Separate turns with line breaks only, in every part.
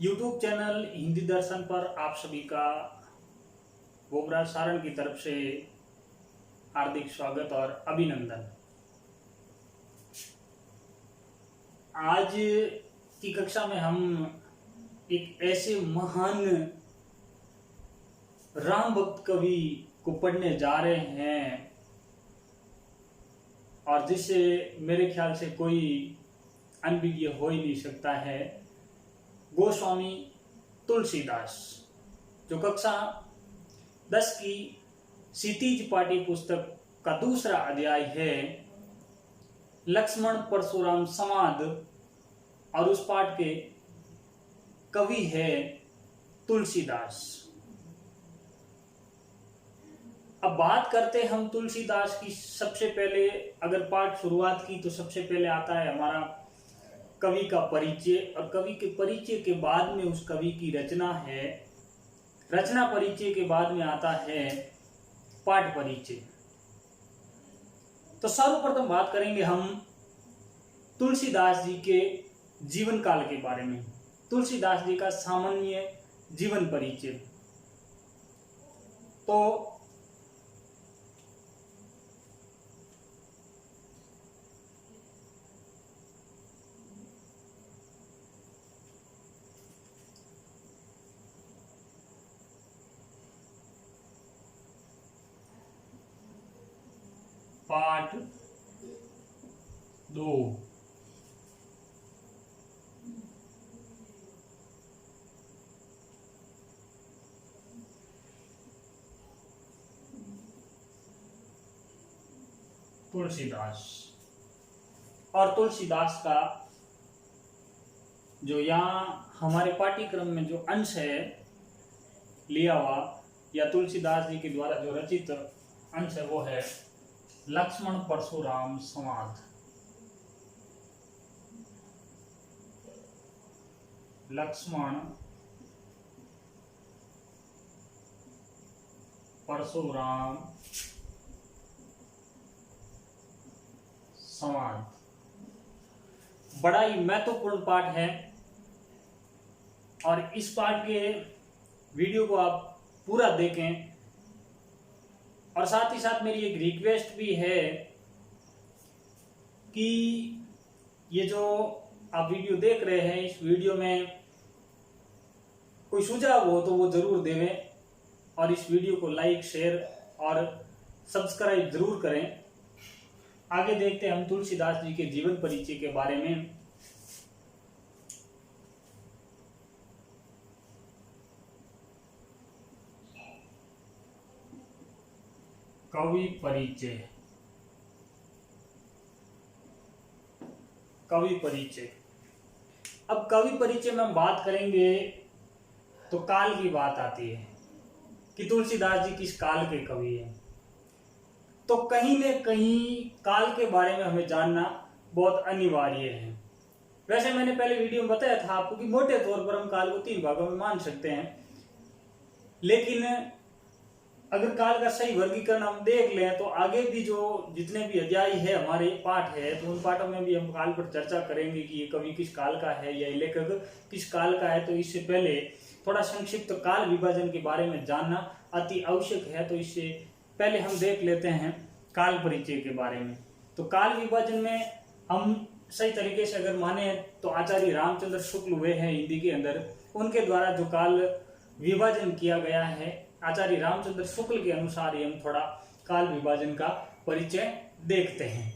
YouTube channel Hindi दर्शन पर आप सभी का बोमराज सारण की तरफ से हार्दिक स्वागत और अभिनंदन। आज की कक्षा में हम एक ऐसे महान राम भक्त कवि को पढ़ने जा रहे हैं और जिससे मेरे ख्याल से कोई अनभिज्ञ हो ही नहीं सकता है। गोस्वामी तुलसीदास, जो कक्षा 10 की क्षितिज पाठ्य पुस्तक का दूसरा अध्याय है, लक्ष्मण परशुराम संवाद, और उस पाठ के कवि है तुलसीदास। अब बात करते हम तुलसीदास की। सबसे पहले अगर पाठ शुरुआत की तो सबसे पहले आता है हमारा कवि का परिचय, और कवि के परिचय के बाद में उस कवि की रचना है। रचना परिचय के बाद में आता है पाठ परिचय। तो सर्वप्रथम बात करेंगे हम तुलसीदास जी के जीवन काल के बारे में। तुलसीदास जी का सामान्य जीवन परिचय। तो पाठ 2। तुलसीदास। और तुलसीदास का जो यहाँ हमारे पाठ्यक्रम में जो अंश है लिया हुआ, या तुलसीदास जी के द्वारा जो रचित अंश है, वो है लक्ष्मण परशुराम संवाद। लक्ष्मण परशुराम संवाद बड़ा ही महत्वपूर्ण पाठ है, और इस पाठ के वीडियो को आप पूरा देखें। और साथ ही साथ मेरी एक रिक्वेस्ट भी है कि ये जो आप वीडियो देख रहे हैं, इस वीडियो में कोई सुझाव हो तो वो जरूर देवें, और इस वीडियो को लाइक, शेयर और सब्सक्राइब जरूर करें। आगे देखते हैं हम तुलसीदास जी के जीवन परिचय के बारे में। कवि परिचय। कवि परिचय। अब कवि परिचय में हम बात करेंगे तो काल की बात आती है कि तुलसीदास जी किस काल के कवि हैं। तो कहीं न कहीं काल के बारे में हमें जानना बहुत अनिवार्य है। वैसे मैंने पहले वीडियो में बताया था आपको कि मोटे तौर पर हम काल को 3 भागों में मान सकते हैं, लेकिन अगर काल का सही वर्गीकरण हम देख लें तो आगे भी जो जितने भी अध्याय है, हमारे पाठ है, तो उन पाठों में भी हम काल पर चर्चा करेंगे कि ये कवि किस काल का है या लेखक किस काल का है। तो इससे पहले थोड़ा संक्षिप्त काल विभाजन के बारे में जानना अति आवश्यक है। तो इससे पहले हम देख लेते हैं काल परिचय के बारे में। तो काल विभाजन में हम सही तरीके से अगर माने तो आचार्य रामचंद्र शुक्ल हुए हैं हिंदी के अंदर, उनके द्वारा जो काल विभाजन किया गया है, आचार्य रामचंद्र शुक्ल के अनुसार ही हम थोड़ा काल विभाजन का परिचय देखते हैं।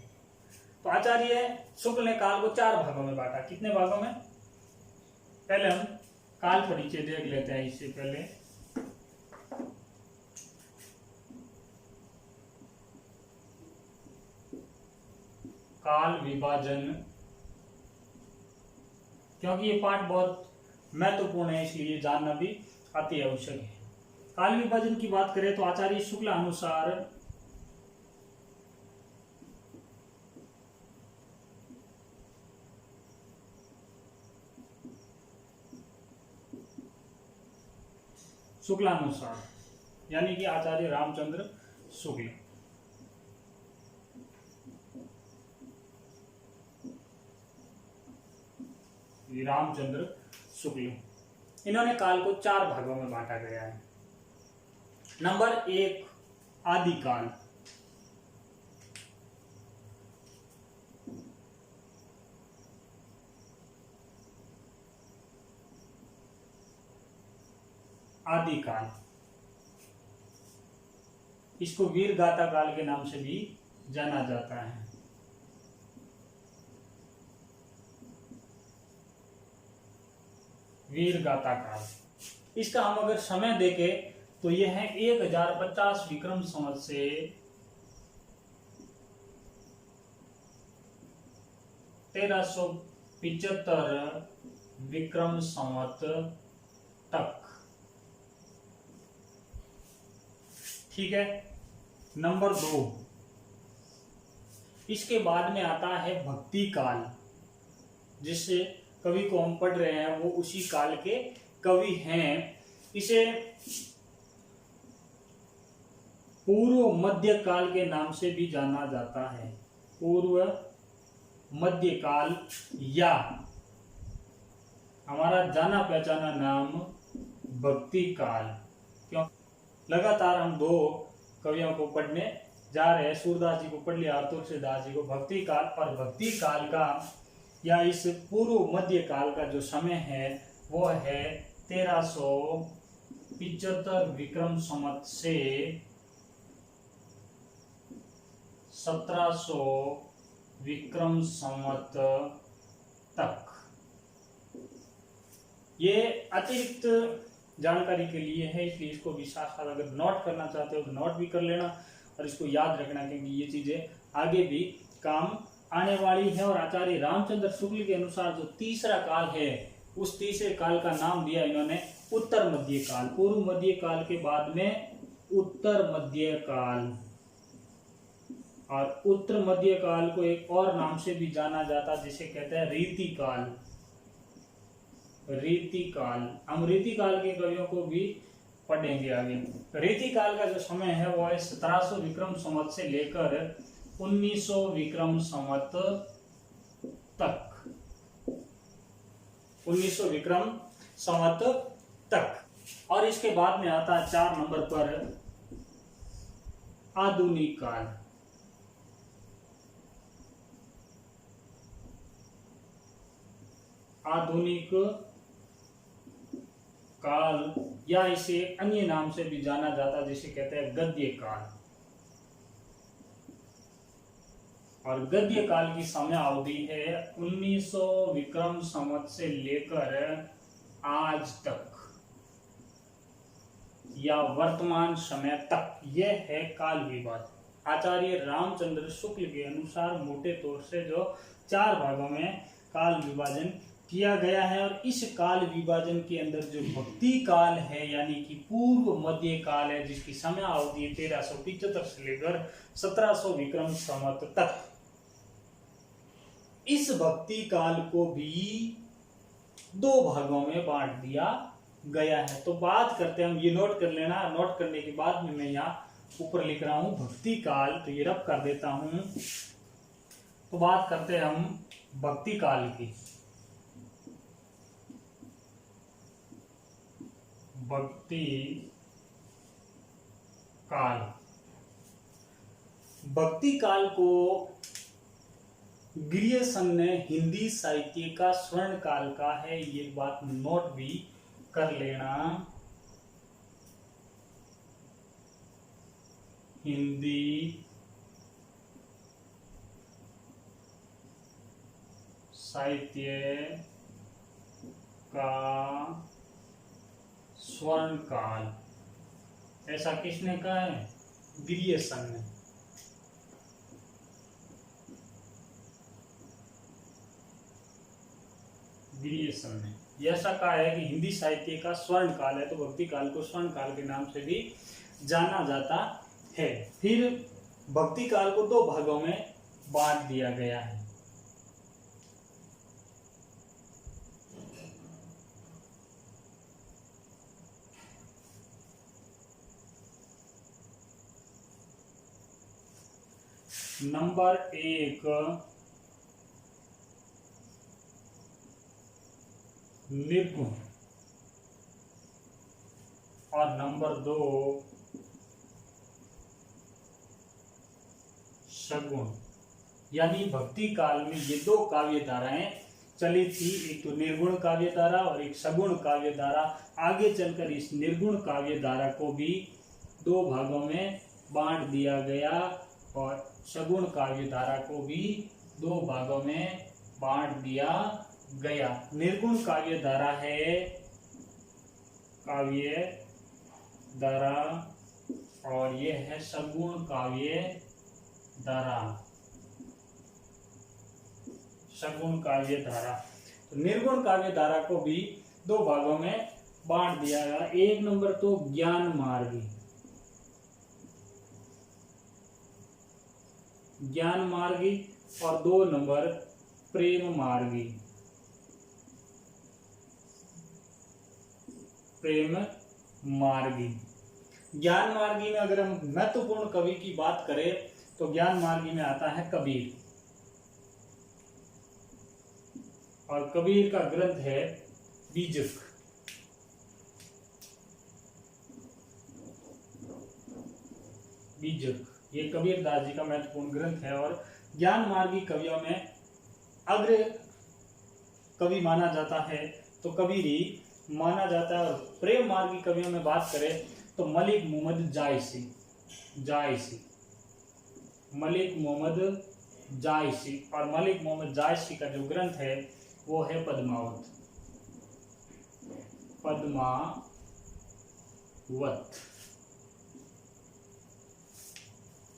तो आचार्य शुक्ल ने काल को 4 भागों में बांटा। कितने भागों में? पहले हम काल परिचय देख लेते हैं। इससे पहले काल विभाजन, क्योंकि ये पाठ बहुत महत्वपूर्ण है इसलिए जानना भी अति आवश्यक है। काल विभाजन की बात करें तो आचार्य शुक्ल अनुसार शुक्लानुसार, यानी कि आचार्य रामचंद्र शुक्ल, रामचंद्र शुक्ल इन्होंने काल को 4 भागों में बांटा गया है। नंबर 1, आदिकाल। आदिकाल, इसको वीर गाथा काल के नाम से भी जाना जाता है। वीर गाथा काल। इसका हम अगर समय देखें तो यह है 1050 विक्रम संवत से 1375 विक्रम संवत तक। ठीक है। नंबर 2, इसके बाद में आता है भक्ति काल, जिससे कवि को हम पढ़ रहे हैं वो उसी काल के कवि हैं। इसे पूर्व मध्य काल के नाम से भी जाना जाता है। पूर्व मध्य काल, या हमारा जाना पहचाना नाम भक्ति काल। क्यों? लगातार हम 2 कवियों को पढ़ने जा रहे हैं। सूरदास जी को पढ़ लिया और तुलसीदास जी को। भक्ति काल और भक्ति काल का या इस पूर्व मध्य काल का जो समय है वो है 1375 विक्रम संवत से 1700 विक्रम संवत तक। ये अतिरिक्त जानकारी के लिए है, इसलिए इसको भी साथ साथ अगर नोट करना चाहते हो तो नोट भी कर लेना और इसको याद रखना, क्योंकि ये चीजें आगे भी काम आने वाली है। और आचार्य रामचंद्र शुक्ल के अनुसार जो तीसरा काल है, उस तीसरे काल का नाम दिया इन्होंने उत्तर मध्य काल। पूर्व मध्य काल के बाद में उत्तर मध्य काल, और उत्तर मध्य काल को एक और नाम से भी जाना जाता, जिसे कहते हैं रीति काल। रीति काल, हम रीति काल के कवियों को भी पढ़ेंगे आगे। रीति काल का जो समय है वो है 1700 विक्रम संवत से लेकर 1900 विक्रम संवत तक। 1900 विक्रम संवत तक। और इसके बाद में आता है 4 नंबर पर आधुनिक काल। आधुनिक काल, या इसे अन्य नाम से भी जाना जाता है, जिसे कहते हैं गद्य काल। और गद्य काल की समय अवधि है 1900 विक्रम संवत से लेकर आज तक, या वर्तमान समय तक। यह है काल विभाजन। आचार्य रामचंद्र शुक्ल के अनुसार मोटे तौर से जो 4 भागों में काल विभाजन किया गया है। और इस काल विभाजन के अंदर जो भक्ति काल है, यानी कि पूर्व मध्य काल है, जिसकी समय अवधि 1375 से लेकर 1700 विक्रम संवत तक, इस भक्ति काल को भी 2 भागों में बांट दिया गया है। तो बात करते हैं हम, ये नोट कर लेना। नोट करने के बाद में मैं यहाँ ऊपर लिख रहा हूं भक्ति काल, तो ये रब कर देता हूं। तो बात करते हैं हम भक्ति काल की। भक्ति काल, भक्ति काल को ग्रियर्सन ने हिंदी साहित्य का स्वर्ण काल का है, ये बात नोट भी कर लेना। हिंदी साहित्य का स्वर्ण काल, ऐसा किसने कहा है? ग्रियर्सन ने। ग्रियर्सन ने ऐसा कहा है कि हिंदी साहित्य का स्वर्ण काल है, तो भक्ति काल को स्वर्ण काल के नाम से भी जाना जाता है। फिर भक्ति काल को 2 भागों में बांट दिया गया है। नंबर 1 निर्गुण, और नंबर 2 सगुण। यानी भक्ति काल में ये दो काव्य धाराएं चली थी, एक तो निर्गुण काव्य धारा और एक सगुण काव्य धारा। आगे चलकर इस निर्गुण काव्य धारा को भी दो भागों में बांट दिया गया और सगुण काव्य धारा को भी दो भागों में बांट दिया गया। निर्गुण काव्य धारा है काव्य धारा और ये है सगुण काव्य धारा, सगुण काव्य धारा। तो निर्गुण काव्य धारा को भी दो भागों में बांट दिया गया। एक नंबर तो ज्ञान मार्गी, ज्ञान मार्गी, और 2 नंबर प्रेम मार्गी, प्रेम मार्गी। ज्ञान मार्गी में अगर हम महत्वपूर्ण कवि की बात करें तो ज्ञान मार्गी में आता है कबीर, और कबीर का ग्रंथ है बीजक। बीजक ये कबीर दास जी का महत्वपूर्ण ग्रंथ है। और ज्ञान मार्गी कवियों में अग्र कवि माना जाता है तो कबीर ही माना जाता है। और प्रेम मार्गी कवियों में बात करें तो मलिक मोहम्मद जायसी, मलिक मोहम्मद जायसी। और मलिक मोहम्मद जायसी का जो ग्रंथ है वो है पद्मावत, पद्मावत।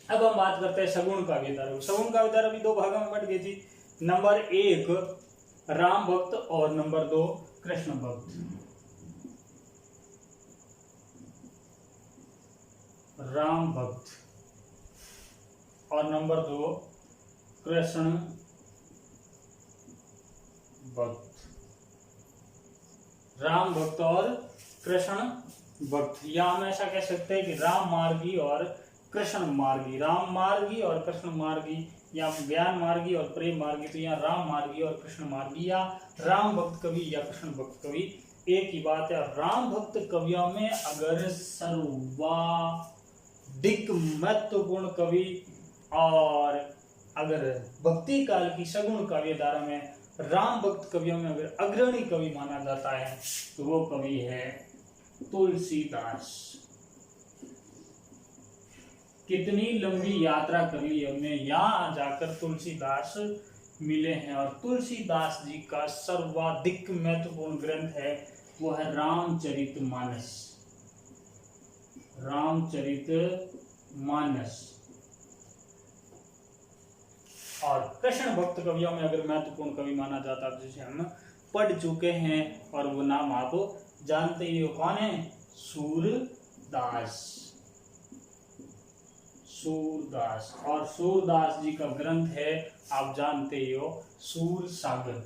अब हम बात करते हैं सगुण काव्य धारा। सगुण काव्य धारा भी दो भागों में बट गई थी। नंबर 1 राम भक्त और नंबर 2 कृष्ण भक्त। राम भक्त और नंबर 2 कृष्ण भक्त। राम भक्त और कृष्ण भक्त, या हम ऐसा कह सकते हैं कि राम मार्गी और कृष्ण मार्गी। राम मार्गी और कृष्ण मार्गी, या ज्ञान मार्गी और प्रेम मार्गी। तो यहाँ राम मार्गी और कृष्ण मार्गी, या राम भक्त कवि या कृष्ण भक्त कवि एक ही बात है। राम भक्त कवियों में अगर सर्वाधिक महत्वपूर्ण कवि और अगर भक्ति काल की सगुण काव्य धारा में राम भक्त कवियों में अगर अग्रणी कवि माना जाता है तो वो कवि है तुलसीदास। कितनी लंबी यात्रा कर ली हमने, यहाँ जाकर तुलसीदास मिले हैं। और तुलसीदास जी का सर्वाधिक महत्वपूर्ण ग्रंथ है वो है रामचरितमानस, रामचरितमानस। और कृष्ण भक्त कवियों में अगर महत्वपूर्ण कवि माना जाता है जिसे हम पढ़ चुके हैं और वो नाम आप जानते ही हो, कौन है? सूरदास, सूरदास। और सूरदास जी का ग्रंथ है आप जानते ही हो सूरसागर,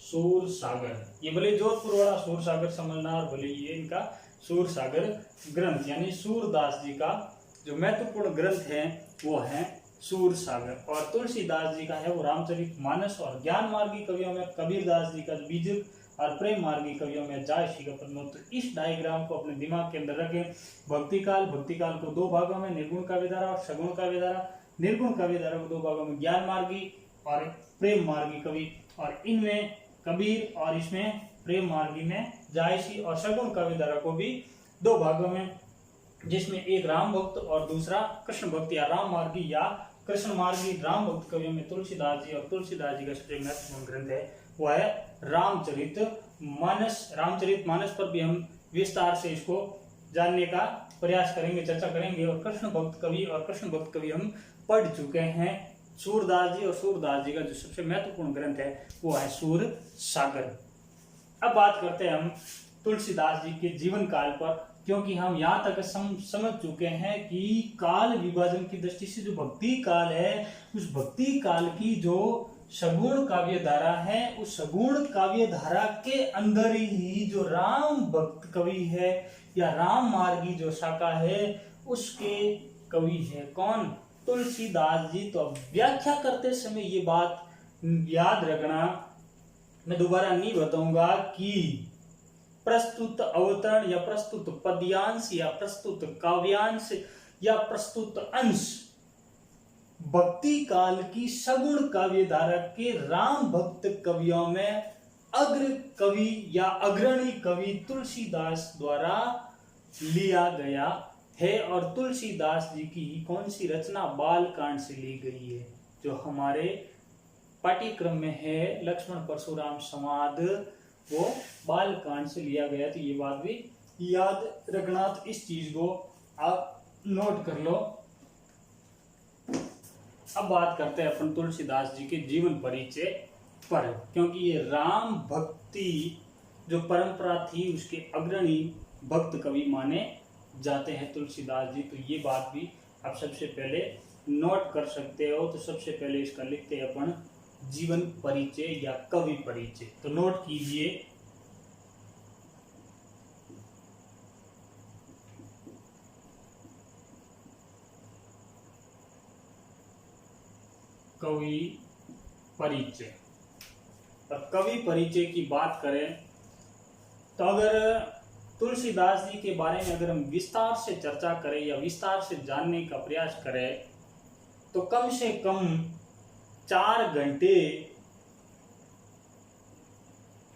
सूरसागर। ये भले जोधपुर वाला सूरसागर समझना और भले ये इनका सूरसागर ग्रंथ, यानी सूरदास जी का जो महत्वपूर्ण ग्रंथ है वो है सूरसागर। और तुलसीदास जी का है वो रामचरितमानस। और ज्ञान मार्गी कवियों में कबीरदास जी का बीजक और प्रेम मार्गी कवियों में जायसी का पद्मावत। तो इस डायग्राम को अपने दिमाग के अंदर रखें। भक्ति काल को दो भागों में निर्गुण काव्यधारा और सगुण काव्यधारा। निर्गुण काव्यधारा को दो भागों में ज्ञान मार्गी और प्रेम मार्गी कवि, और इनमें कबीर और इसमें प्रेम मार्गी में जायसी। और सगुण काव्यधारा को भी दो भागों में, जिसमें एक राम भक्त और दूसरा कृष्ण भक्त, या राम मार्गी या कृष्ण मार्गी। राम भक्त कवियों में तुलसीदास जी, और तुलसीदास जी का सबसे महत्वपूर्ण ग्रंथ है वो है रामचरितमानस। रामचरितमानस पर भी हम विस्तार से इसको जानने का प्रयास करेंगे, चर्चा करेंगे। और कृष्ण भक्त कवि और कृष्ण भक्त कवि हम पढ़ चुके हैं सूरदास जी, और सूरदास जी का जो सबसे महत्वपूर्ण ग्रंथ है वो है सूरसागर। अब बात करते हैं हम तुलसीदास जी के जीवन काल पर, क्योंकि हम यहाँ तक समझ चुके हैं कि काल विभाजन की दृष्टि से जो भक्ति काल है, उस भक्ति काल की जो सगुण काव्य धारा है, उस सगुण काव्य धारा के अंदर ही जो राम भक्त कवि है या राम मार्गी जो शाखा है उसके कवि है कौन? तुलसीदास जी। तो व्याख्या करते समय ये बात याद रखना मैं दोबारा नहीं बताऊंगा कि प्रस्तुत अवतरण या प्रस्तुत पद्यांश या प्रस्तुत काव्यांश या प्रस्तुत अंश भक्ति काल की सगुण काव्य धारा के राम भक्त कवियों में अग्र कवि या अग्रणी कवि तुलसीदास द्वारा लिया गया है। और तुलसीदास जी की कौन सी रचना बाल कांड से ली गई है, जो हमारे पाठ्यक्रम में है लक्ष्मण परशुराम संवाद, वो बाल कांड से लिया गया। तो ये बात भी याद रखना, तो इस चीज को आप नोट कर लो। अब बात करते हैं अपन तुलसीदास जी के जीवन परिचय पर, क्योंकि ये राम भक्ति जो परंपरा थी उसके अग्रणी भक्त कवि माने जाते हैं तुलसीदास जी। तो ये बात भी आप सबसे पहले नोट कर सकते हो। तो सबसे पहले इसका लिखते हैं अपन जीवन परिचय या कवि परिचय। तो नोट कीजिए, कवि परिचय। और कवि परिचय की बात करें तो अगर तुलसीदास जी के बारे में अगर हम विस्तार से चर्चा करें या विस्तार से जानने का प्रयास करें तो कम से कम 4 घंटे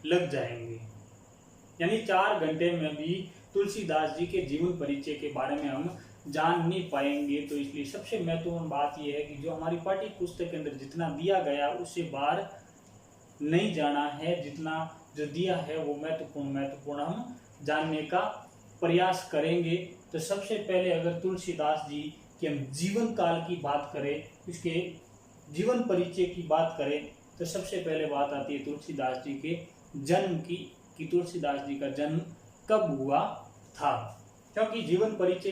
लग जाएंगे। यानी 4 घंटे में भी तुलसीदास जी के जीवन परिचय के बारे में हम जान नहीं पाएंगे। तो इसलिए सबसे महत्वपूर्ण बात यह है कि जो हमारी पाठ्य पुस्तक के अंदर जितना दिया गया उससे बाहर नहीं जाना है, जितना जो दिया है वो महत्वपूर्ण हम जानने का प्रयास करेंगे। तो सबसे पहले अगर तुलसीदास जी के हम जीवन काल की बात करें, उसके जीवन परिचय की बात करें, तो सबसे पहले बात आती है तुलसीदास जी के जन्म की, कि तुलसीदास जी का जन्म कब हुआ था। क्योंकि जीवन परिचय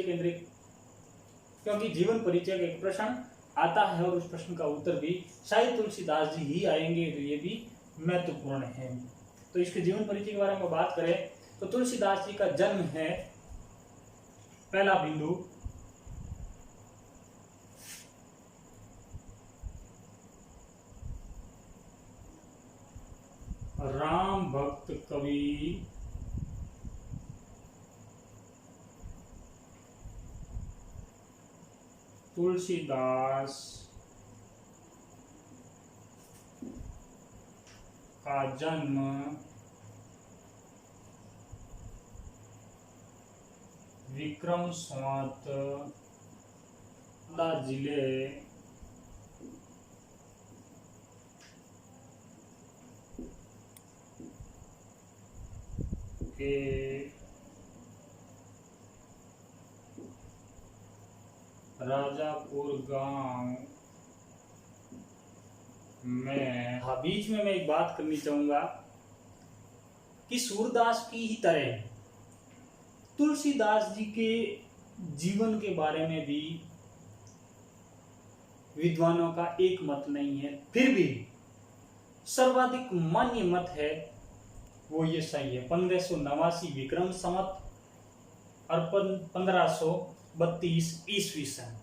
के एक प्रश्न आता है और उस प्रश्न का उत्तर भी शायद तुलसीदास जी ही आएंगे, तो ये भी महत्वपूर्ण है। तो इसके जीवन परिचय के बारे में बात करें तो तुलसीदास जी का जन्म है, पहला बिंदु, राम भक्त कवि तुलसीदास का जन्म विक्रम संवत जिले के राजापुर गांव में। हाँ, बीच में मैं एक बात करनी चाहूंगा कि सूरदास की ही तरह तुलसीदास जी के जीवन के बारे में भी विद्वानों का एक मत नहीं है, फिर भी सर्वाधिक मान्य मत है वो ये सही है। 1589 विक्रम संवत और 1532 ईस्वी सन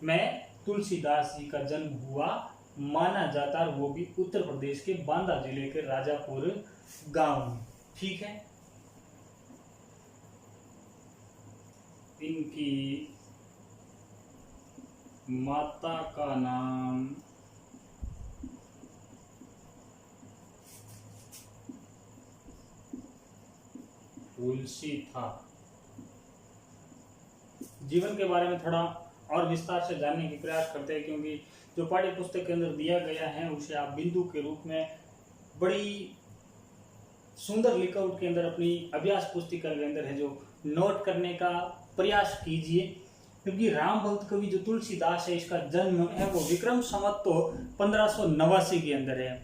में तुलसीदास जी का जन्म हुआ माना जाता है, वो भी उत्तर प्रदेश के बांदा जिले के राजापुर गांव में। ठीक है, इनकी माता का नाम तुलसी था। जीवन के बारे में थोड़ा और विस्तार से जानने की प्रयास करते हैं, क्योंकि जो पाठ्य पुस्तक के अंदर दिया गया है उसे आप बिंदु के रूप में बड़ी सुंदर लेआउट के अंदर अपनी अभ्यास पुस्तिका के अंदर है जो नोट करने का प्रयास कीजिए। क्योंकि राम भक्त कवि जो तुलसीदास है, इसका जन्म है वो विक्रम संवत तो 1589 के अंदर है,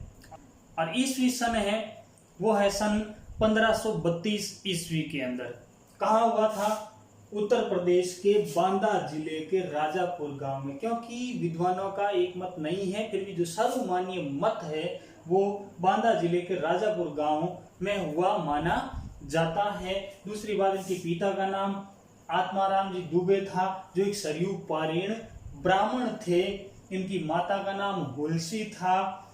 और ईस्वी सन है वो है सन 1532 ईस्वी के अंदर। कहाँ हुआ था? उत्तर प्रदेश के बांदा जिले के राजापुर गांव में। क्योंकि विद्वानों का एक मत नहीं है, फिर भी जो सर्वमान्य मत है वो बांदा जिले के राजापुर गांव में हुआ माना जाता है। दूसरी बात, इनके पिता का नाम आत्माराम जी दुबे था, जो एक सरयू पारीण ब्राह्मण थे। इनकी माता का नाम हुलसी था,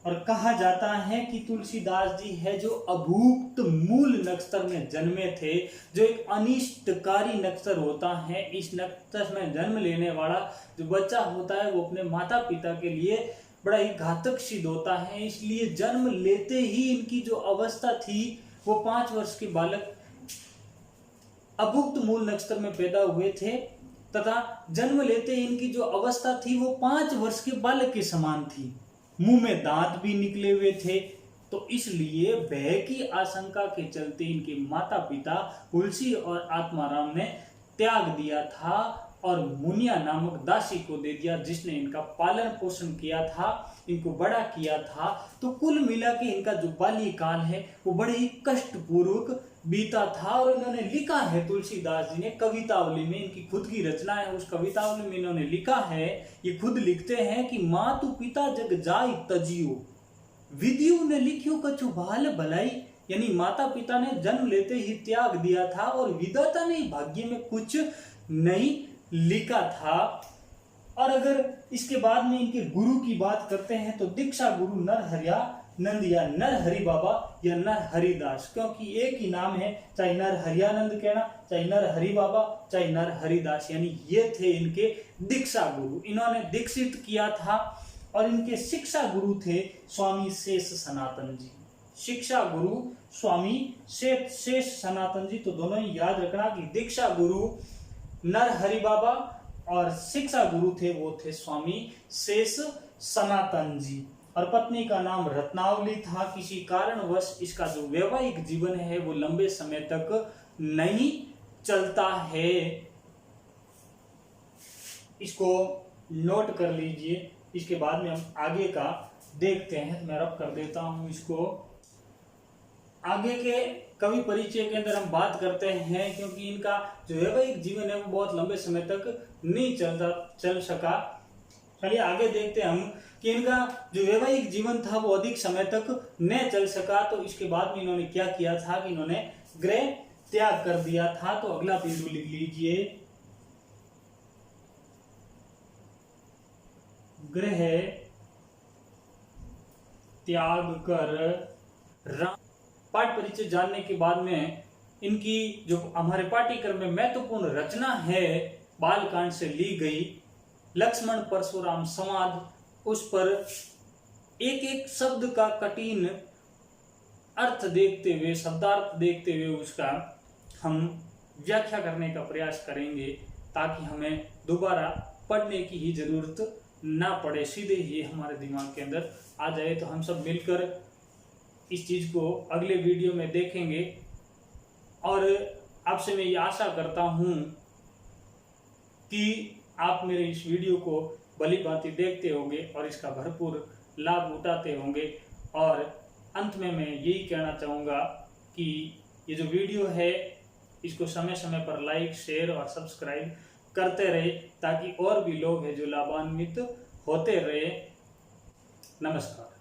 और कहा जाता है कि तुलसीदास जी है जो अभूक्त मूल नक्षत्र में जन्मे थे, जो एक अनिष्टकारी नक्षत्र होता है। इस नक्षत्र में जन्म लेने वाला जो बच्चा होता है वो अपने माता पिता के लिए बड़ा ही घातक सिद्ध होता है। इसलिए जन्म लेते ही इनकी जो अवस्था थी वो 5 वर्ष के बालक अभुक्त मूल नक्षत्र में पैदा हुए थे तथा जन्म लेते ही इनकी जो अवस्था थी वो 5 वर्ष के बालक के समान थी। मुंह में दांत भी निकले हुए थे। तो इसलिए भय की आशंका के चलते इनके माता पिता तुलसी और आत्माराम ने त्याग दिया था और मुनिया नामक दासी को दे दिया, जिसने इनका पालन पोषण किया था, इनको बड़ा किया था। तो कुल मिला के इनका जो बाल्यकाल है वो बड़े ही कष्टपूर्वक बीता था। और इन्होंने लिखा है, तुलसीदास जी ने कवितावली में, इनकी खुद की रचना है, उस कवितावली में इन्होंने लिखा है, ये खुद लिखते हैं कि मातु पिता जग जाय तजियो विधियो ने लिखियो कछु भाल भलाई। यानी माता पिता ने जन्म लेते ही त्याग दिया था और विधाता ने भाग्य में कुछ नहीं लिखा था। और अगर इसके बाद में इनके गुरु की बात करते हैं तो दीक्षा गुरु नरहरियानंद या नरहरि बाबा या नरहरिदास, क्योंकि एक ही नाम है, चाहे नरहरियानंद कहना, चाहे नरहरि बाबा, चाहे नरहरिदास, यानी ये थे इनके दीक्षा गुरु। इन्होंने दीक्षित किया था। और इनके शिक्षा गुरु थे स्वामी शेष सनातन जी। शिक्षा गुरु स्वामी शेष सनातन जी, तो दोनों ही याद रखना कि दीक्षा गुरु नरहरि बाबा और शिक्षा गुरु थे वो थे स्वामी शेष सनातन जी। और पत्नी का नाम रत्नावली था। किसी कारणवश इसका जो वैवाहिक जीवन है वो लंबे समय तक नहीं चलता है। इसको नोट कर लीजिए। इसके बाद में हम आगे का देखते हैं। मैं रब कर देता हूं इसको। आगे के कवि परिचय के अंदर हम बात करते हैं, क्योंकि इनका जो वैवाहिक जीवन है वो बहुत लंबे समय तक नहीं चल सका। चलिए आगे देखते हैं हम कि इनका जो वैवाहिक जीवन था वो अधिक समय तक न चल सका। तो इसके बाद में इन्होंने क्या किया था कि इन्होंने गृह त्याग कर दिया था। तो अगला बिंदु लिख लीजिए, गृह त्याग कर। पाठ परिचय जानने के बाद में इनकी जो हमारे पाठ्यक्रम में महत्वपूर्ण रचना है बालकांड से ली गई, लक्ष्मण परशुराम संवाद, उस पर एक एक शब्द का कठिन अर्थ देखते हुए, शब्दार्थ देखते हुए उसका हम व्याख्या करने का प्रयास करेंगे, ताकि हमें दोबारा पढ़ने की ही जरूरत ना पड़े, सीधे ये हमारे दिमाग के अंदर आ जाए। तो हम सब मिलकर इस चीज को अगले वीडियो में देखेंगे। और आपसे मैं ये आशा करता हूं कि आप मेरे इस वीडियो को भली भांति देखते होंगे और इसका भरपूर लाभ उठाते होंगे। और अंत में मैं यही कहना चाहूँगा कि ये जो वीडियो है इसको समय समय पर लाइक, शेयर और सब्सक्राइब करते रहे, ताकि और भी लोग हैं जो लाभान्वित होते रहे। नमस्कार।